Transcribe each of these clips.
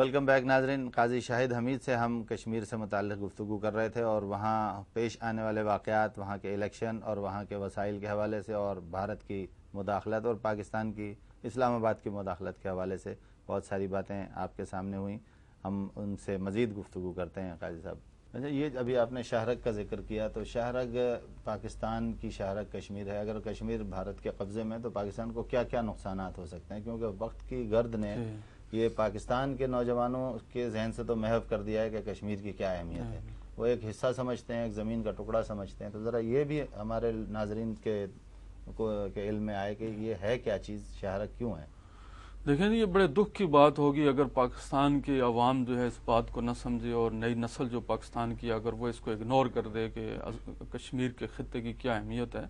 Welcome back ناظرین. قاضی شاہد حمید سے ہم کشمیر سے متعلق گفتگو کر رہے تھے اور وہاں پیش آنے والے واقعات، وہاں کے الیکشن اور وہاں کے وسائل کے حوالے سے اور بھارت کی مداخلت اور پاکستان کی اسلام آباد کی مداخلت کے حوالے سے بہت ساری باتیں آپ کے سامنے ہوئیں. ہم ان سے مزید گفتگو کرتے ہیں. قاضی صاحب، اچھا، یہ ابھی آپ نے شاہرگ کا ذکر کیا، تو شاہرگ پاکستان کی شاہرگ کشمیر ہے. اگر کشمیر بھارت کے قبضے میں تو پاکستان کو کیا کیا نقصانات ہو سکتے ہیں؟ کیونکہ وقت کی گرد نے یہ پاکستان کے نوجوانوں کے ذہن سے تو محو کر دیا ہے کہ کشمیر کی کیا اہمیت ہے. وہ ایک حصہ سمجھتے ہیں، ایک زمین کا ٹکڑا سمجھتے ہیں. تو ذرا یہ بھی ہمارے ناظرین کے علم میں آئے کہ یہ ہے کیا چیز، شاہرگ کیوں ہے؟ دیکھیں، یہ بڑے دکھ کی بات ہوگی اگر پاکستان کی عوام جو ہے اس بات کو نہ سمجھے اور نئی نسل جو پاکستان کی اگر وہ اس کو اگنور کر دے کہ کشمیر کے خطے کی کیا اہمیت ہے.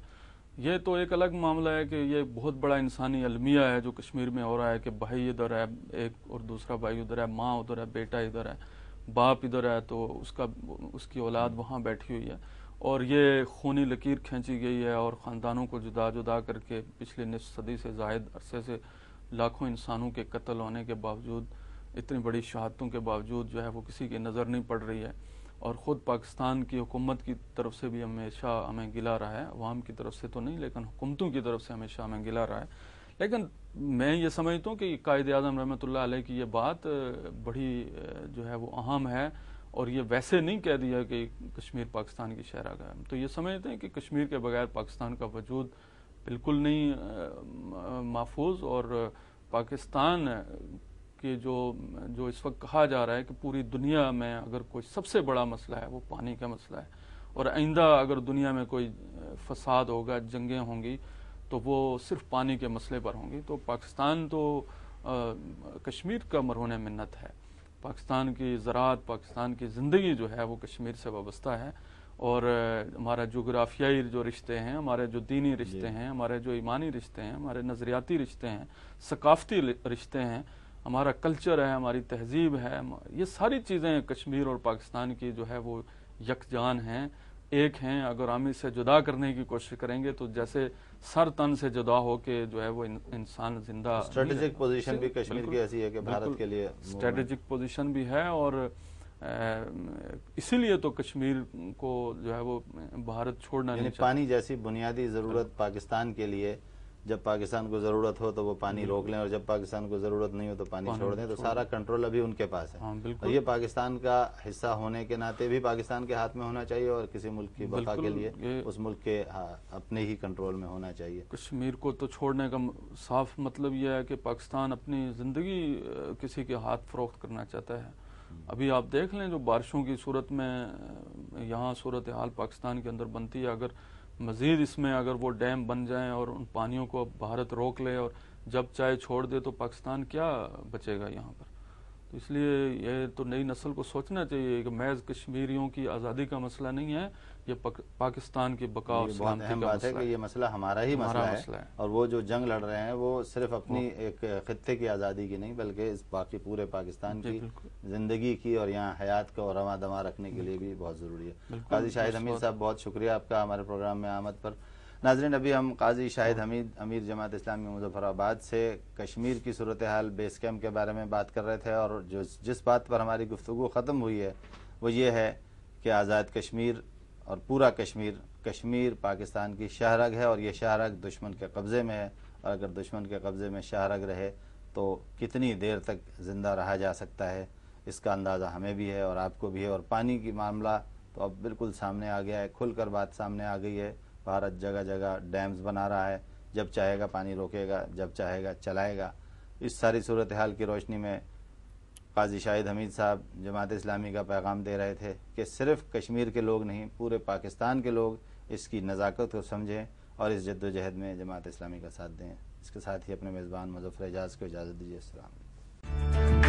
یہ تو ایک الگ معاملہ ہے کہ یہ بہت بڑا انسانی المیہ ہے جو کشمیر میں ہو رہا ہے کہ بھائی ادھر ہے ایک اور دوسرا بھائی ادھر ہے، ماں ادھر ہے، بیٹا ادھر ہے، باپ ادھر ہے، تو اس کی اولاد وہاں بیٹھی ہوئی ہے اور یہ خونی لکیر کھینچی گئی ہے اور خاندانوں کو جدا جدا کر کے پچھلے نصف صدی سے زائد عرصے سے لاکھوں انسانوں کے قتل ہونے کے باوجود، اتنی بڑی شہادتوں کے باوجود جو ہے وہ کسی کی نظر نہیں پڑ رہی ہے. اور خود پاکستان کی حکومت کی طرف سے بھی ہمیشہ ہمیں گلا رہا ہے، عوام کی طرف سے تو نہیں لیکن حکومتوں کی طرف سے ہمیشہ ہمیں گلا رہا ہے. لیکن میں یہ سمجھتا ہوں کہ قائد اعظم رحمۃ اللہ علیہ کی یہ بات بڑی جو ہے وہ اہم ہے اور یہ ویسے نہیں کہہ دیا کہ کشمیر پاکستان کی شاہراہ ہے. تو یہ سمجھتے ہیں کہ کشمیر کے بغیر پاکستان کا وجود بالکل نہیں محفوظ، اور پاکستان کہ جو اس وقت کہا جا رہا ہے کہ پوری دنیا میں اگر کوئی سب سے بڑا مسئلہ ہے وہ پانی کا مسئلہ ہے، اور آئندہ اگر دنیا میں کوئی فساد ہوگا، جنگیں ہوں گی، تو وہ صرف پانی کے مسئلے پر ہوں گی. تو پاکستان تو کشمیر کا مرہون منت ہے. پاکستان کی زراعت، پاکستان کی زندگی جو ہے وہ کشمیر سے وابستہ ہے، اور ہمارا جغرافیائی جو رشتے ہیں، ہمارے جو دینی رشتے ہیں، ہمارے جو ایمانی رشتے ہیں، ہمارے نظریاتی رشتے ہیں، ثقافتی رشتے ہیں، ہمارا کلچر ہے، ہماری تہذیب ہے، یہ ساری چیزیں کشمیر اور پاکستان کی جو ہے وہ یکجان ہیں، ایک ہیں. اگر ہم اسے جدا کرنے کی کوشش کریں گے تو جیسے سر تن سے جدا ہو کے جو ہے وہ انسان زندہ. اسٹریٹجک پوزیشن بھی کشمیر کی ایسی ہے کہ بھارت کے لیے اسٹریٹجک پوزیشن بھی ہے، اور اسی لیے تو کشمیر کو جو ہے وہ بھارت چھوڑنا نہیں چاہتا. پانی جیسی بنیادی ضرورت پاکستان کے لیے، جب پاکستان کو ضرورت ہو تو وہ پانی روک لیں اور جب پاکستان کو ضرورت نہیں ہو تو پانی چھوڑ دیں. تو سارا کنٹرول ابھی ان کے پاس ہے، اور یہ پاکستان کا حصہ ہونے کے ناطے بھی پاکستان کے ہاتھ میں ہونا چاہیے اور کسی ملک کی بقا کے لیے اس ملک کے اپنے ہی کنٹرول میں ہونا چاہیے. کشمیر کو تو چھوڑنے کا صاف مطلب یہ ہے کہ پاکستان اپنی زندگی کسی کے ہاتھ فروخت کرنا چاہتا ہے. ابھی آپ دیکھ لیں جو بارشوں کی صورت میں یہاں صورتحال پاکستان کے اندر بنتی ہے، اگر مزید اس میں اگر وہ ڈیم بن جائیں اور ان پانیوں کو بھارت روک لے اور جب چاہے چھوڑ دے تو پاکستان کیا بچے گا یہاں پر. تو اس لیے یہ تو نئی نسل کو سوچنا چاہیے کہ محض کشمیریوں کی آزادی کا مسئلہ نہیں ہے، یہ پاکستان کی بقا اور سلامتی کا مسئلہ ہے. بات ہے کہ یہ مسئلہ ہمارا ہی مسئلہ ہے، اور وہ جو جنگ لڑ رہے ہیں وہ صرف اپنی ایک خطے کی آزادی کی نہیں بلکہ اس باقی پورے پاکستان کی زندگی کی اور یہاں حیات کو رواں دواں رکھنے کے لیے بھی بہت ضروری ہے. قاضی شاہد حمید صاحب، بہت شکریہ آپ کا ہمارے پروگرام میں آمد پر. ناظرین، ابھی ہم قاضی شاہد حمید، امیر جماعت اسلامی مظفر آباد سے کشمیر کی صورتحال بیس کیمپ کے بارے میں بات کر رہے تھے، اور جس بات پر ہماری گفتگو ختم ہوئی ہے وہ یہ ہے کہ آزاد کشمیر اور پورا کشمیر پاکستان کی شاہرگ ہے، اور یہ شاہرگ دشمن کے قبضے میں ہے، اور اگر دشمن کے قبضے میں شاہرگ رہے تو کتنی دیر تک زندہ رہا جا سکتا ہے، اس کا اندازہ ہمیں بھی ہے اور آپ کو بھی ہے. اور پانی کی معاملہ تو اب بالکل سامنے آ گیا ہے، کھل کر بات سامنے آ گئی ہے. بھارت جگہ جگہ ڈیمز بنا رہا ہے، جب چاہے گا پانی روکے گا، جب چاہے گا چلائے گا. اس ساری صورتحال کی روشنی میں قاضی شاہد حمید صاحب جماعت اسلامی کا پیغام دے رہے تھے کہ صرف کشمیر کے لوگ نہیں، پورے پاکستان کے لوگ اس کی نزاکت کو سمجھیں اور اس جد و جہد میں جماعت اسلامی کا ساتھ دیں. اس کے ساتھ ہی اپنے میزبان مظفر اعجاز کو اجازت دیجیے. السلام علیکم.